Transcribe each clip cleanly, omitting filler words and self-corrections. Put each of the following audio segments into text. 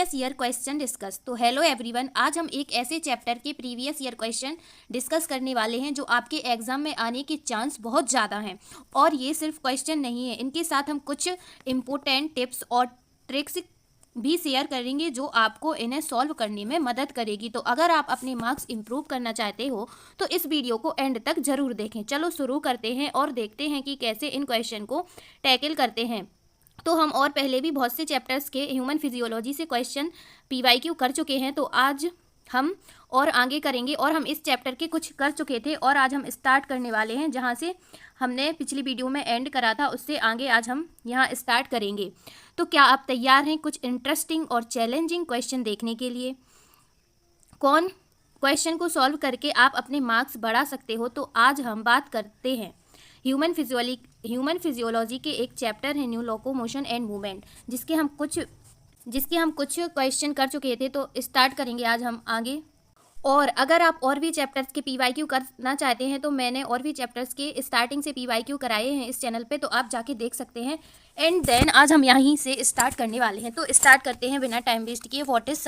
Previous year question discuss. तो hello everyone, आज हम एक ऐसे चैप्टर के प्रीवियस ईयर क्वेश्चन डिस्कस करने वाले हैं जो आपके एग्जाम में आने के चांस बहुत ज़्यादा हैं। और ये सिर्फ क्वेश्चन नहीं है, इनके साथ हम कुछ इम्पोर्टेंट टिप्स और ट्रिक्स भी शेयर करेंगे जो आपको इन्हें सॉल्व करने में मदद करेगी। तो अगर आप अपने मार्क्स इंप्रूव करना चाहते हो तो इस वीडियो को एंड तक जरूर देखें। चलो शुरू करते हैं और देखते हैं कि कैसे इन क्वेश्चन को टैकल करते हैं। तो हम और पहले भी बहुत से चैप्टर्स के ह्यूमन फिजियोलॉजी से क्वेश्चन PYQ कर चुके हैं, तो आज हम और आगे करेंगे। और हम इस चैप्टर के कुछ कर चुके थे और आज हम स्टार्ट करने वाले हैं जहां से हमने पिछली वीडियो में एंड करा था, उससे आगे आज हम यहां स्टार्ट करेंगे। तो क्या आप तैयार हैं कुछ इंटरेस्टिंग और चैलेंजिंग क्वेश्चन देखने के लिए? कौन क्वेश्चन को सॉल्व करके आप अपने मार्क्स बढ़ा सकते हो, तो आज हम बात करते हैं ह्यूमन फिजियोलॉजी के एक चैप्टर है न्यू लोकोमोशन एंड मूवमेंट, जिसके हम कुछ क्वेश्चन कर चुके थे। तो स्टार्ट करेंगे आज हम आगे। और अगर आप और भी चैप्टर्स के PYQ करना चाहते हैं तो मैंने और भी चैप्टर्स के स्टार्टिंग से PYQ कराए हैं इस चैनल पे, तो आप जाके देख सकते हैं। एंड देन आज हम यहीं से स्टार्ट करने वाले हैं। तो स्टार्ट करते हैं बिना टाइम वेस्ट किए। What is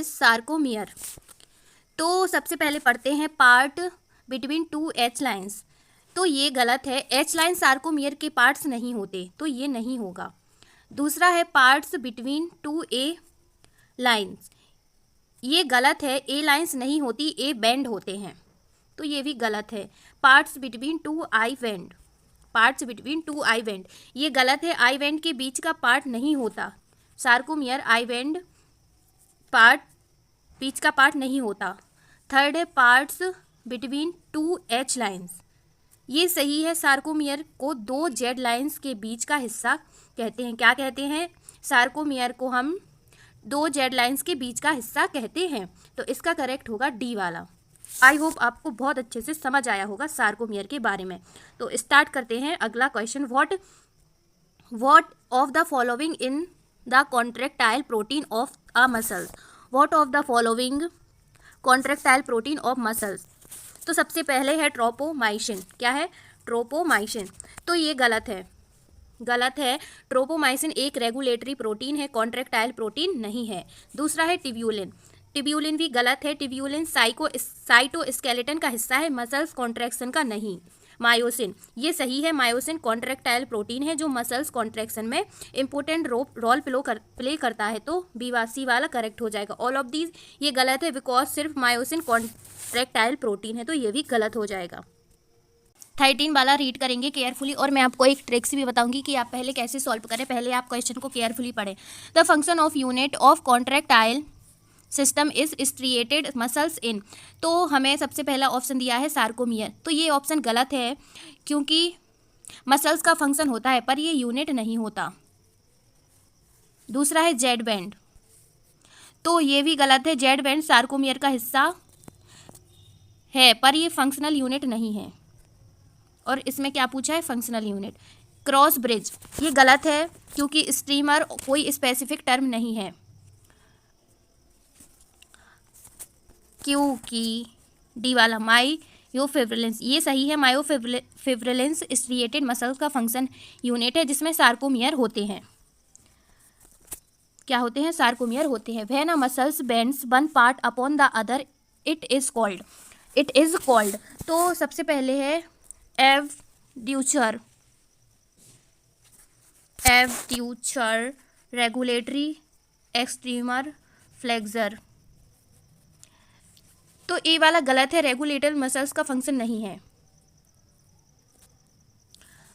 sarcomere? तो सबसे पहले पढ़ते हैं पार्ट बिटवीन 2 H लाइन्स। तो ये गलत है, H लाइन सार्कोमियर के पार्ट्स नहीं होते, तो ये नहीं होगा। दूसरा है पार्ट्स बिटवीन 2 A लाइन्स, ये गलत है, A लाइन्स नहीं होती, A बेंड होते हैं, तो ये भी गलत है। पार्ट्स बिटवीन 2 I बेंड, ये गलत है, I बेंड के बीच का पार्ट नहीं होता सार्कोमियर, I बेंड पार्ट बीच का पार्ट नहीं होता। थर्ड है पार्ट्स बिटवीन 2 H लाइन्स, ये सही है, सार्कोमियर को 2 Z लाइन्स के बीच का हिस्सा कहते हैं। क्या कहते हैं? सार्कोमियर को हम 2 Z लाइन्स के बीच का हिस्सा कहते हैं, तो इसका करेक्ट होगा D वाला। आई होप आपको बहुत अच्छे से समझ आया होगा सार्कोमियर के बारे में। तो स्टार्ट करते हैं अगला question. What of the following in the contractile protein of a muscles? What of the following contractile protein of muscles? तो सबसे पहले है ट्रोपोमाइसिन। क्या है? ट्रोपोमाइसिन। तो ये गलत है। ट्रोपोमाइसिन एक रेगुलेटरी प्रोटीन है, कॉन्ट्रैक्टाइल प्रोटीन नहीं है। दूसरा है टिब्यूलिन भी गलत है, टिब्यूलिन साइटोस्केलेटन का हिस्सा है, मसल्स कॉन्ट्रैक्शन का नहीं। मायोसिन, ये सही है, मायोसिन कॉन्ट्रैक्टाइल प्रोटीन है जो मसल्स कॉन्ट्रैक्शन में इंपॉर्टेंट रोल प्ले करता है, तो B वाला करेक्ट हो जाएगा। ऑल ऑफ दीज ये गलत है बिकॉज सिर्फ मायोसिन कॉन्ट्रैक्टाइल प्रोटीन है, तो ये भी गलत हो जाएगा। 13 वाला रीड करेंगे केयरफुली और मैं आपको एक ट्रिक्स भी बताऊंगी कि आप पहले कैसे सॉल्व करें। पहले आप क्वेश्चन को केयरफुली पढ़ें। The function of unit of contractile system is striated muscles in. तो हमें सबसे पहला ऑप्शन दिया है सार्कोमियर, तो ये ऑप्शन गलत है क्योंकि मसल्स का फंक्शन होता है पर ये यूनिट नहीं होता। दूसरा है जेड बैंड, तो ये भी गलत है, जेड बैंड सार्कोमियर का हिस्सा है पर ये फंक्शनल यूनिट नहीं है। और इसमें क्या पूछा है? Functional unit. क्रॉस ब्रिज, ये गलत है क्योंकि स्ट्रीमर कोई स्पेसिफिक टर्म नहीं है, क्योंकि डी वाला मायोफिब्रिलेंस, ये सही है, मायोफिब्रिलेंस स्ट्रिएटेड मसल्स का फंक्शन यूनिट है जिसमें सार्कोमियर होते हैं। क्या होते हैं? सार्कोमियर होते हैं। When a muscles bends one part upon the other it is called. तो सबसे पहले है एब्ड्यूचर, रेगुलेटरी, एक्सट्रीमर, फ्लेक्सर। तो ए वाला गलत है, रेगुलेटर मसल्स का फंक्शन नहीं है।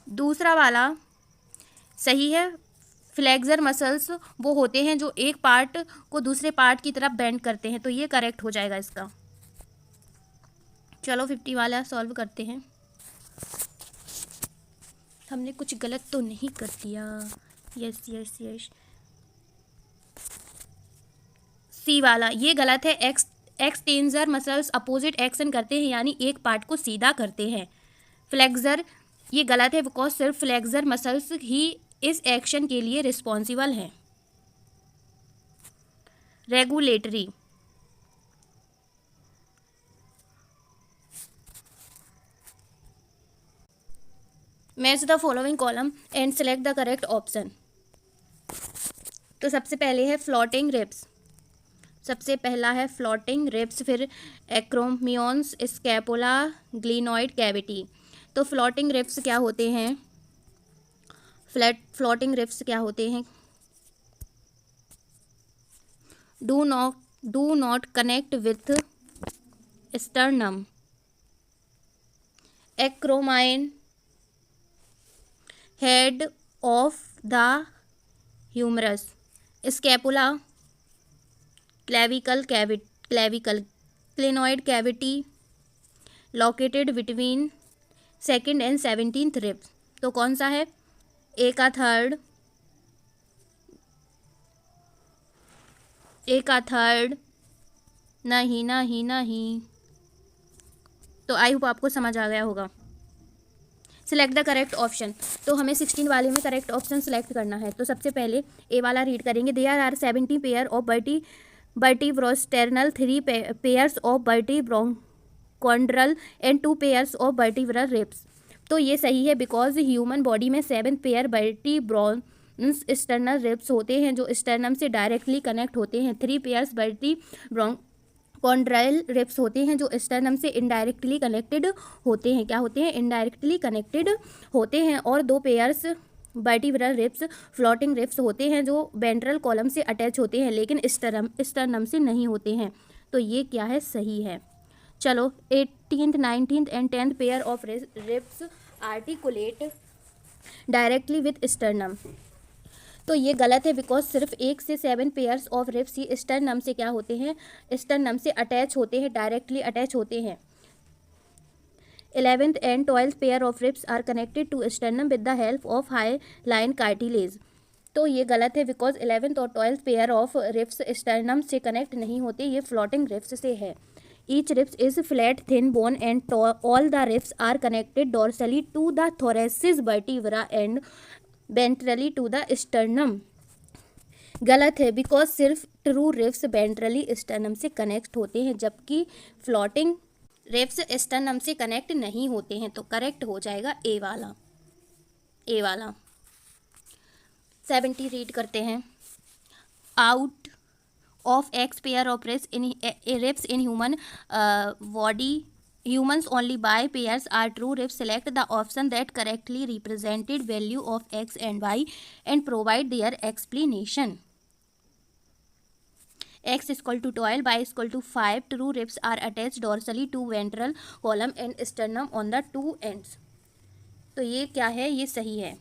दूसरा वाला सही है, फ्लेक्सर मसल्स वो होते हैं जो एक पार्ट को दूसरे पार्ट की तरफ बेंड करते हैं, तो ये करेक्ट हो जाएगा इसका। चलो 50 वाला सॉल्व करते हैं। हमने कुछ गलत तो नहीं कर दिया? यस। सी वाला ये गलत है, एक्सटेंसर मसल्स अपोजिट एक्शन करते हैं, यानी एक पार्ट को सीधा करते हैं। फ्लेक्सर ये गलत है बिकॉज सिर्फ फ्लेक्सर मसल्स ही इस एक्शन के लिए रिस्पॉन्सिबल हैं। Regulatory, match the following column and select the correct option. तो सबसे पहले है फ्लोटिंग रिब्स, सबसे पहला है फ्लोटिंग रिब्स, फिर एक्रोमियंस, स्कैपुला, ग्लिनॉइड कैविटी। तो फ्लोटिंग रिब्स क्या होते हैं? फ्लोटिंग रिब्स क्या होते हैं? Do not connect with sternum, acromion, head of the humerus, scapula, clavicle, glenoid cavity, located between second and 17th ribs. तो कौन सा है? ए का थर्ड, नहीं। तो आई होप आपको समझ आ गया होगा। Select the correct option. तो हमें 16 वाले में करेक्ट ऑप्शन सिलेक्ट करना है। तो सबसे पहले ए वाला रीड करेंगे। There are 70 pair of vertebrosternal, 3 pairs of vertebrochondral and 2 pairs of vertebral ribs. तो ये सही है बिकॉज ह्यूमन बॉडी में 7 पेयर वर्टिब्रोन्स स्टर्नल रिब्स होते हैं जो स्टर्नम से डायरेक्टली कनेक्ट होते हैं। 3 पेयर्स वर्टिब्रोकॉन्ड्राइल रिब्स होते हैं जो स्टर्नम से इनडायरेक्टली कनेक्टेड होते हैं। क्या होते हैं? इनडायरेक्टली कनेक्टेड होते हैं। और 2 pairs vertebral ribs floating ribs होते हैं जो वेंट्रल कॉलम से अटैच होते हैं लेकिन स्टर्नम से नहीं होते हैं। तो ये क्या है? सही है। चलो 18th, 19th and 10th pair of ribs articulate directly with sternum. तो ये गलत है बिकॉज सिर्फ 1 से 7 pairs of ribs he sternum से क्या होते हैं? स्टर्नम से अटैच होते हैं, डायरेक्टली अटैच होते हैं। 11th and 12th pair of ribs are connected to sternum with the help of hyaline cartilage. तो ये गलत है बिकॉज 11th और 12th pair of ribs sternum से कनेक्ट नहीं होते, ये फ्लोटिंग रिब्स से है। Each ribs is flat thin bone and all the ribs are connected dorsally to the thoracic vertebra and ventrally to the sternum. गलत है because सिर्फ true ribs ventrally sternum से कनेक्ट होते हैं जबकि फ्लोटिंग रिब्स स्टर्नम से connect नहीं होते हैं। तो करेक्ट हो जाएगा ए वाला। 70 रीड करते हैं। Out of X pair of ribs in human body, humans only by pairs are true ribs. Select the option that correctly represented value of X and Y and provide their explanation. X is equal to 12, Y is equal to 5. True ribs are attached dorsally to ventral column and sternum on the 2 ends. तो ये क्या है? ये सही है।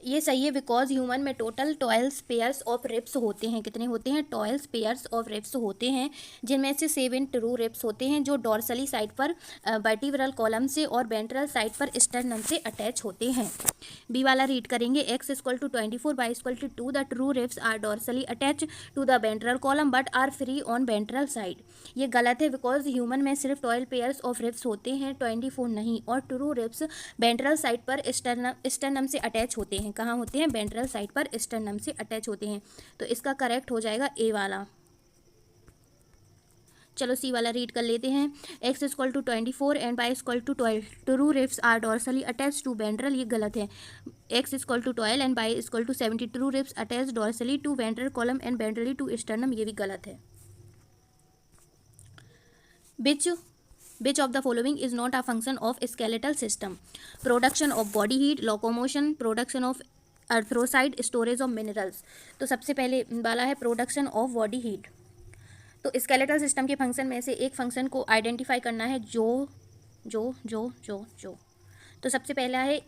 ये सही है बिकॉज ह्यूमन में टोटल 12 पेयर्स ऑफ रिब्स होते हैं। कितने होते हैं? 12 पेयर्स ऑफ रिब्स होते हैं जिनमें से 7 ट्रू रिब्स होते हैं जो डॉर्सली साइड पर वर्टिब्रल कॉलम से और वेंट्रल साइड पर स्टर्नम से अटैच होते हैं। बी वाला रीड करेंगे। X equal to 24, Y equal to 2। The true ribs are dorsally attach to the ventral column but are free on ventral side. ये गलत है बिकॉज ह्यूमन में सिर्फ 12 पेयर्स ऑफ रिब्स होते हैं, 24 नहीं। और ट्रू रिब्स वेंट्रल साइड पर स्टर्नम से अटैच होते हैं। कहाँ होते हैं? वेंट्रल साइड पर स्टर्नम से अटैच होते हैं। तो इसका करेक्ट हो जाएगा ए वाला। चलो सी वाला रीड कर लेते हैं। X equal to 24 and Y equal to 12। True ribs are dorsally attach to ventral. ये गलत है। X equal to 12 and Y equal to 70। True ribs attach dorsally to ventral column and ventrally to sternum. ये भी गलत है। Which of the following is not a function of skeletal system? Production of body heat, locomotion, production of erythrocyte, storage of minerals। तो सबसे पहले वाला है production of body heat. तो स्केलेटल सिस्टम के फंक्शन में से एक फंक्शन को आइडेंटिफाई करना है जो। तो सबसे पहला है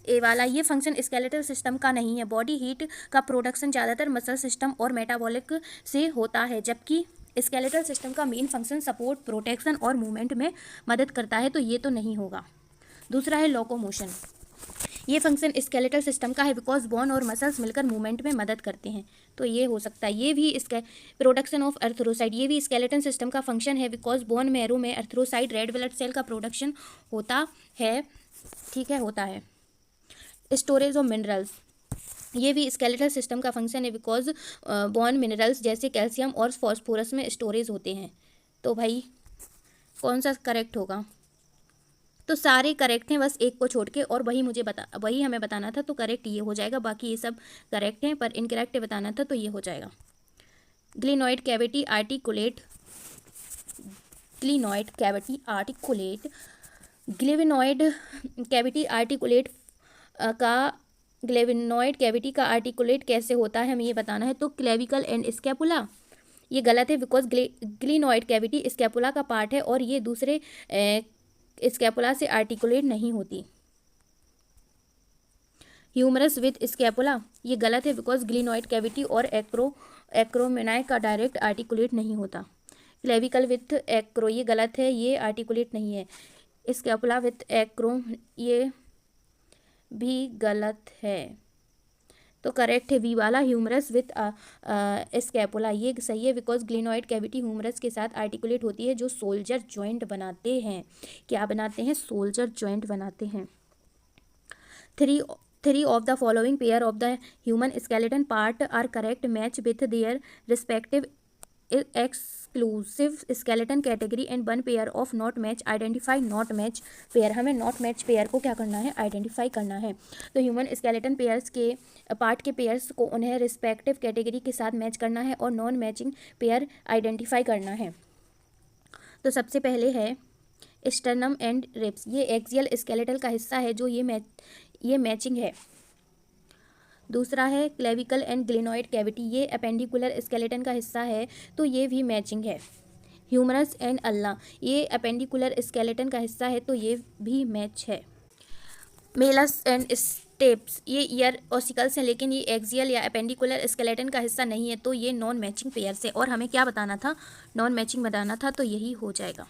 ए वाला। ये फंक्शन स्केलेटल सिस्टम का नहीं है। बॉडी हीट का प्रोडक्शन ज़्यादातर मसल सिस्टम और मेटाबॉलिक से होता है जबकि स्केलेटल सिस्टम का मेन फंक्शन सपोर्ट, प्रोटेक्शन और मूवमेंट में मदद करता है। तो ये तो नहीं होगा। दूसरा है लोकोमोशन। ये फंक्शन स्केलेटल सिस्टम का है बिकॉज बोन और मसल्स मिलकर मूवमेंट में मदद करते हैं। तो ये हो सकता है। ये भी इसका प्रोडक्शन ऑफ एर्थ्रोसाइट, ये भी स्केलेटन सिस्टम का फंक्शन है बिकॉज बोन मैरो में एर्थ्रोसाइट रेड ब्लड सेल का प्रोडक्शन होता है। ठीक है, होता है। स्टोरेज ऑफ मिनरल्स, ये भी स्केलेटल सिस्टम का फंक्शन है बिकॉज बोन मिनरल्स जैसे कैल्शियम और फॉस्फोरस में स्टोरेज होते हैं। तो भाई कौन सा करेक्ट होगा? तो सारे करेक्ट हैं, बस एक को छोड़ के, और वही हमें बताना था, तो करेक्ट ये हो जाएगा। बाकी ये सब करेक्ट हैं, पर इनकरेक्ट बताना था, तो ये हो जाएगा। Glenoid cavity articulate, glenoid cavity articulate, glenoid cavity articulate का ग्लेविनॉइड कैविटी का आर्टिकुलेट कैसे होता है, हमें ये बताना है। तो क्लेविकल एंड स्कैपुला, ये गलत है, बिकॉज ग्लिनॉइड कैविटी स्कैपुला का पार्ट है और ये दूसरे स्कैपुला से आर्टिकुलेट नहीं होती। ह्यूमरस विथ स्कैपुला, ये गलत है, बिकॉज ग्लिनॉइड कैविटी और एक्रोमेनाई का डायरेक्ट आर्टिकुलेट नहीं होता। क्लेविकल विथ एक्रो, ये गलत है, ये आर्टिकुलेट नहीं है। स्कैपुला विथ एक्रो, ये भी गलत है, तो करेक्ट है बी वाला, ह्यूमरस विथ स्कैपुला, ये सही है, बिकॉज ग्लिनॉइड कैविटी ह्यूमरस के साथ आर्टिकुलेट होती है, जो सोल्जर जॉइंट बनाते हैं। क्या बनाते हैं? सोल्जर जॉइंट बनाते हैं। Three of the following pair of the human skeleton part are correct match with their respective exclusive skeleton category and one pair of not match, identify not match pair. हमें not match pair को क्या करना है? Identify करना है। तो human skeleton pairs के part के पेयर्स को उन्हें रिस्पेक्टिव कैटेगरी के साथ मैच करना है और नॉन मैचिंग पेयर आइडेंटिफाई करना है। तो सबसे पहले है स्टर्नम एंड रिब्स, ये एक्सियल स्केलेटल का हिस्सा है जो ये मैचिंग है। दूसरा है क्लेविकल एंड ग्लिनॉइड कैविटी, ये अपेंडिकुलर स्केलेटन का हिस्सा है, तो ये भी मैचिंग है। ह्यूमरस एंड अल्ला, ये अपेंडिकुलर स्केलेटन का हिस्सा है, तो ये भी मैच है। मेलस एंड स्टेप्स, ये ईयर ऑसिकल्स हैं, लेकिन ये एक्सियल या अपेंडिकुलर स्केलेटन का हिस्सा नहीं है, तो ये नॉन मैचिंग पेयर से। और हमें क्या बताना था? नॉन मैचिंग बताना था, तो यही हो जाएगा।